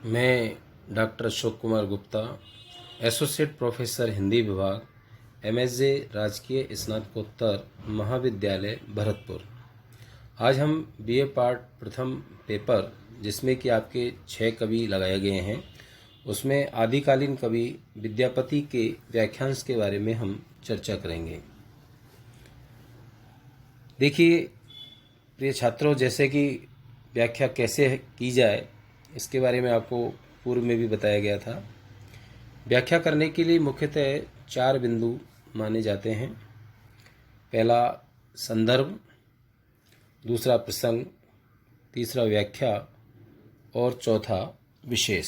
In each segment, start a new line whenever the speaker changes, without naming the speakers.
मैं doctor Ashok Kumar Gupta, associate professor Hindi विभाग, MSc राजकीय स्नातकोत्तर महाविद्यालय भरतपुर। आज हम BA पार्ट प्रथम पेपर, जिसमें कि आपके 6 कवि लगाए गए हैं, उसमें आदिकालीन कवि विद्यापति के व्याख्यांश के बारे में हम चर्चा करेंगे। देखिए प्रिय छात्रों, जैसे कि व्याख्या कैसे की जाए इसके बारे में आपको पूर्व में भी बताया गया था। व्याख्या करने के लिए मुख्यतः 4 बिंदु माने जाते हैं। पहला संदर्भ, दूसरा प्रसंग, तीसरा व्याख्या और चौथा विशेष।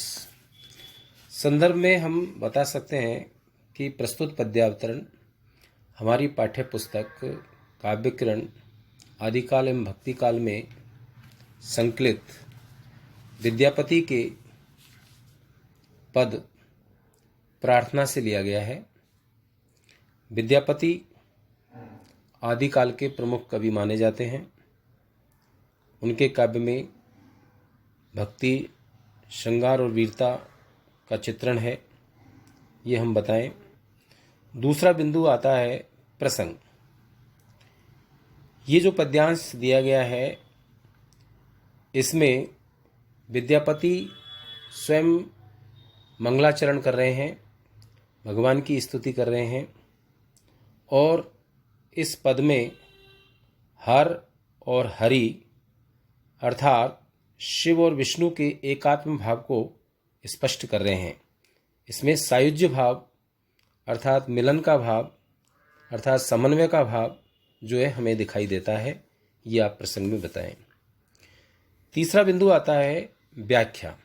संदर्भ में हम बता सकते हैं कि प्रस्तुत पद्यावतरण हमारी पाठ्य पुस्तक काव्यकिरण आदिकाल एवं भक्तिकाल में संकलित विद्यापति के पद प्रार्थना से लिया गया है। विद्यापति आदिकाल के प्रमुख कवि माने जाते हैं। उनके काव्य में भक्ति, श्रृंगार और वीरता का चित्रण है, ये हम बताएं। दूसरा बिंदु आता है प्रसंग। ये जो पद्यांश दिया गया है, इसमें विद्यापति स्वयं मंगलाचरण कर रहे हैं, भगवान की स्तुति कर रहे हैं, और इस पद में हर और हरि अर्थात शिव और विष्णु के एकात्म भाव को स्पष्ट कर रहे हैं। इसमें सायुज्य भाव अर्थात मिलन का भाव अर्थात समन्वय का भाव जो है हमें दिखाई देता है। ये आप प्रसंग में बताएं। तीसरा बिंदु आता है व्याख्या।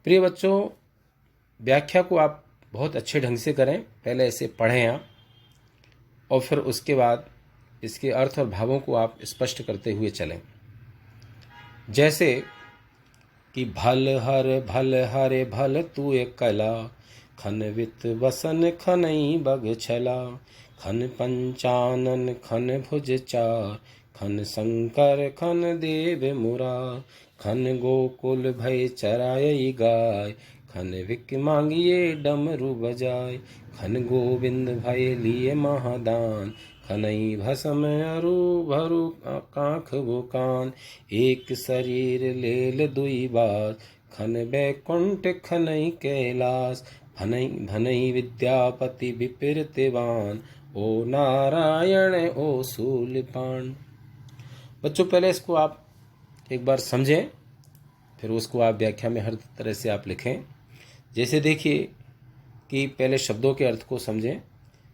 प्रिय बच्चों, व्याख्या को आप बहुत अच्छे ढंग से करें। पहले इसे पढ़ें आप, और फिर उसके बाद इसके अर्थ और भावों को आप स्पष्ट करते हुए चलें। जैसे कि भल हरे भल तू एक कला, खन वित वसन खनई बग छला, खन पंचानन खन भुज चार, खन शंकर खन देव मुरा, खन गोकुल भय चराई गाय, खन विक मांगिए डमरू बजाय, खन गोविंद भय लिए महादान, खनई भसम अरु भरु कांख वो कान, एक शरीर लेल दुई बार, खन बैकुंठ खनई कैलाश, भनई भनई विद्यापति विपरीतवान, ओ नारायण ओ शूलपाण। बच्चों, पहले इसको आप एक बार समझें, फिर उसको आप व्याख्या में हर तरह से आप लिखें। जैसे देखिए कि पहले शब्दों के अर्थ को समझें।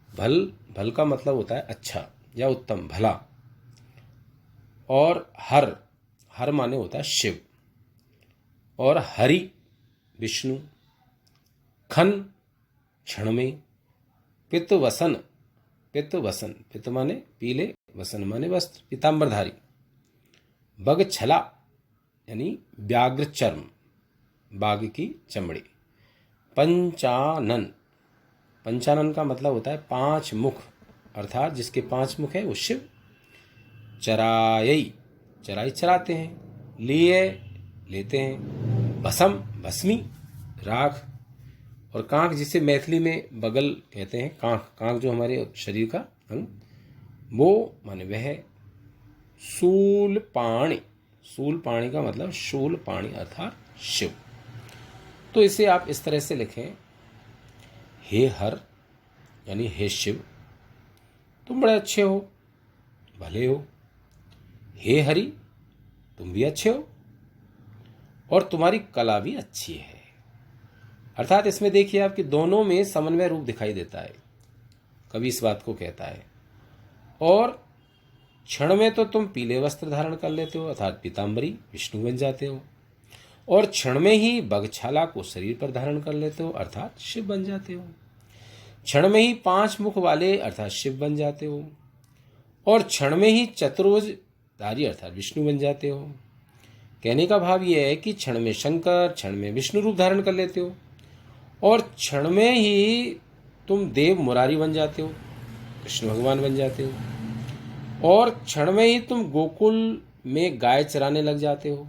भल का मतलब होता है अच्छा या उत्तम, भला। और हर माने होता है शिव, और हरि विष्णु। खन क्षण में, पित्त वसन पित्त माने पीले, वसन माने वस्त्र, पीताम्बरधारी। बग छला यानी व्याघ्र चर्म, बाघ की चमड़ी। पंचानन का मतलब होता है 5 मुख, अर्थात जिसके 5 मुख है वो शिव। चराई चराते हैं, लिए लेते हैं, भस्मी राख, और कांख जिसे मैथिली में बगल कहते हैं। कांख जो हमारे शरीर का अंग, वो माने वह। शूल पाणी का मतलब शूल पाणी अर्थात शिव। तो इसे आप इस तरह से लिखें। हे हर यानी हे शिव, तुम बड़े अच्छे हो, भले हो। हे हरि, तुम भी अच्छे हो और तुम्हारी कला भी अच्छी है। अर्थात इसमें देखिए आपके दोनों में समन्वय रूप दिखाई देता है। कवि इस बात को कहता है। और क्षण में तो तुम पीले वस्त्र धारण कर लेते हो अर्थात पीताम्बरी, विष्णु बन जाते हो, और क्षण में ही बगछाला को शरीर पर धारण कर लेते हो अर्थात शिव बन जाते हो। क्षण में ही 5 मुख वाले अर्थात शिव बन जाते हो, और क्षण में ही चतुर्भुजधारी अर्थात विष्णु बन जाते हो। कहने का भाव यह है कि क्षण में शंकर, क्षण में विष्णु रूप धारण कर लेते हो, और क्षण में ही तुम देव मुरारी बन जाते हो, कृष्ण भगवान बन जाते हो, और क्षण में ही तुम गोकुल में गाय चराने लग जाते हो,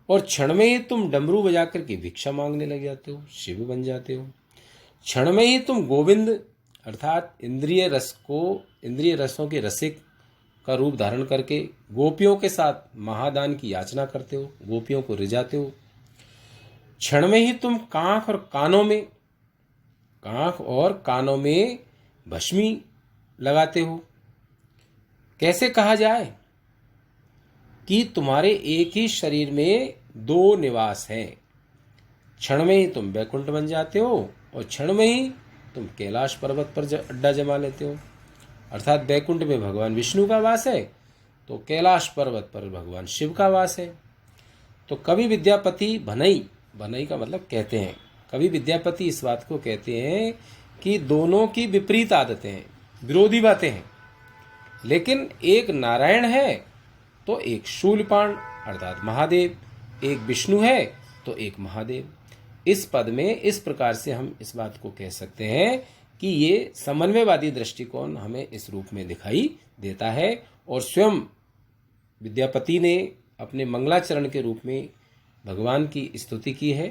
और क्षण में ही तुम डमरू बजा करके भिक्षा मांगने लग जाते हो, शिव बन जाते हो। क्षण में ही तुम गोविंद अर्थात इंद्रिय रसों के रसिक का रूप धारण करके गोपियों के साथ महादान की याचना करते हो, गोपियों को रिझाते हो। क्षण में ही तुम कांख और कानों में भस्मी लगाते हो। कैसे कहा जाए कि तुम्हारे एक ही शरीर में दो निवास हैं। क्षण में ही तुम वैकुंठ बन जाते हो और क्षण में ही तुम कैलाश पर्वत पर अड्डा जमा लेते हो। अर्थात वैकुंठ में भगवान विष्णु का वास है तो कैलाश पर्वत पर भगवान शिव का वास है। तो कवि विद्यापति भनई का मतलब कहते हैं, कवि विद्यापति इस बात को कहते हैं कि दोनों की विपरीत आदतें हैं, विरोधी बातें हैं, लेकिन एक नारायण है तो एक शूलपाण अर्थात महादेव, एक विष्णु है तो एक महादेव। इस पद में इस प्रकार से हम इस बात को कह सकते हैं कि ये समन्वयवादी दृष्टिकोण हमें इस रूप में दिखाई देता है। और स्वयं विद्यापति ने अपने मंगलाचरण के रूप में भगवान की स्तुति की है,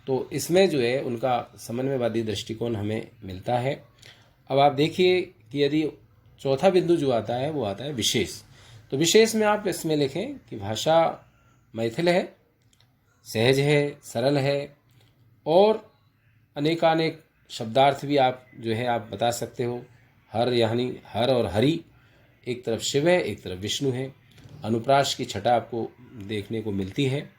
तो इसमें जो है उनका समन्वयवादी दृष्टिकोण हमें मिलता है। अब आप देखिए कि यदि चौथा बिंदु जो आता है वो आता है विशेष। तो विशेष में आप इसमें लिखें कि भाषा मैथिल है, सहज है, सरल है और अनेकानेक शब्दार्थ भी आप जो है आप बता सकते हो। हर यानी हर और हरि, एक तरफ शिव है एक तरफ विष्णु है। अनुप्रास की छटा आपको देखने को मिलती है।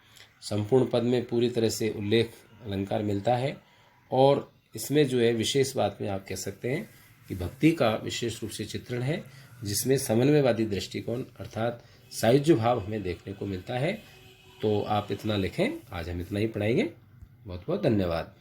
संपूर्ण पद में पूरी तरह से उल्लेख अलंकार मिलता है और इसमें जो है विशेष बात में आप कह सकते हैं कि भक्ति का विशेष रूप से चित्रण है, जिसमें समन्वयवादी दृष्टिकोण अर्थात सायुज्य भाव हमें देखने को मिलता है। तो आप इतना लिखें। आज हम इतना ही पढ़ाएंगे। बहुत बहुत धन्यवाद।